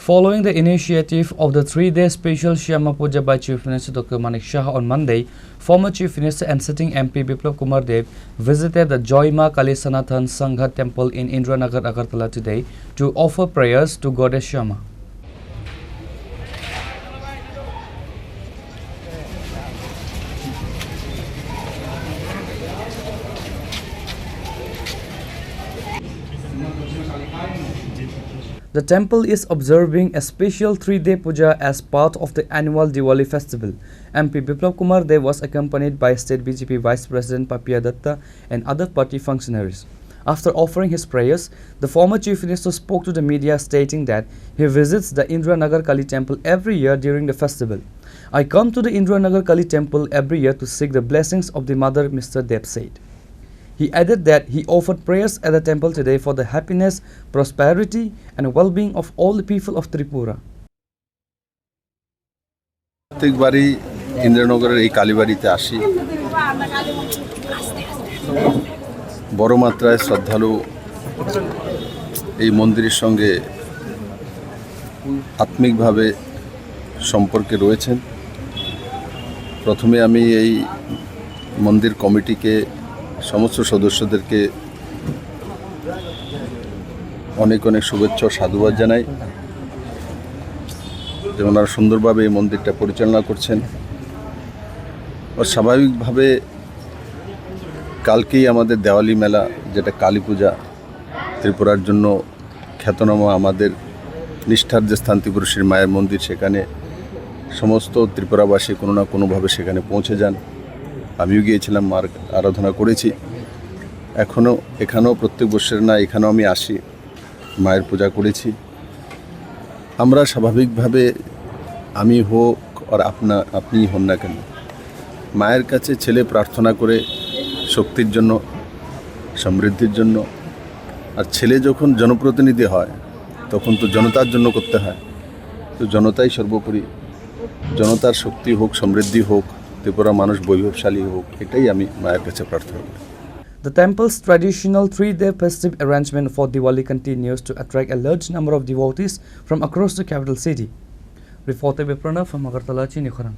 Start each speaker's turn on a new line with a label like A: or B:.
A: Following the initiative of the 3-day special Syama Puja by Chief Minister Dr. Manik Saha on Monday, former Chief Minister and sitting MP Biplab Kumar Deb visited the Joy Ma Kali Sanatan Sangha temple in Indra Nagar, Agartala today to offer prayers to Goddess Syama. The temple is observing a special 3-day puja as part of the annual Diwali festival. MP Biplab Kumar Deb was accompanied by State BJP Vice President Papiya Datta and other party functionaries. After offering his prayers, the former Chief Minister spoke to the media stating that he visits the Indra Nagar Kali temple every year during the festival. "I come to the Indra Nagar Kali temple every year to seek the blessings of the mother," Mr. Deb said. He added that he offered prayers at the temple today for the happiness, prosperity and well-being of all the people of Tripura.
B: প্রত্যেকবারই ইন্দ্রনগরের এই কালীবাড়িতে আসি, বড় মাত্রায় শ্রদ্ধালু এই মন্দিরের সঙ্গে আত্মিকভাবে সম্পর্কে রয়েছেন। প্রথমে আমি এই মন্দির কমিটিকে, সমস্ত সদস্যদেরকে অনেক অনেক শুভেচ্ছা ও সাধুবাদ জানাই যে ওনারা সুন্দরভাবে এই মন্দিরটা পরিচালনা করছেন। ও স্বাভাবিকভাবে কালকেই আমাদের দেওয়ালি মেলা, যেটা কালী পূজা, ত্রিপুরার জন্য খ্যাতনামা আমাদের নিষ্ঠার যে স্থান ত্রিপুরেশ্বরী মায়ের মন্দির, সেখানে সমস্ত ত্রিপুরাবাসী কোনো না কোনোভাবে সেখানে পৌঁছে যান। আমিও গিয়েছিলাম, মার আরাধনা করেছি। এখানেও প্রত্যেক বছর না, এখানেও আমি আসি, মায়ের পূজা করেছি। আমরা স্বাভাবিকভাবে আমি হোক আর আপনি হন না কেন, মায়ের কাছে ছেলে প্রার্থনা করে শক্তির জন্য, সমৃদ্ধির জন্য। আর ছেলে যখন জনপ্রতিনিধি হয় তখন তো জনতার জন্য করতে হয়। তো জনতাই সর্বোপরি, জনতার শক্তি হোক, সমৃদ্ধি হোক, ত্রিপুরা মানুষ বৈভবশালী হোক, এটাই আমি মায়ের কাছে প্রার্থনা করি।
A: The temple's traditional 3-day festive arrangement for Diwali continues to attract a large number of devotees from across the capital city. Reporter Biplab from Agartala, Chini, Khorang.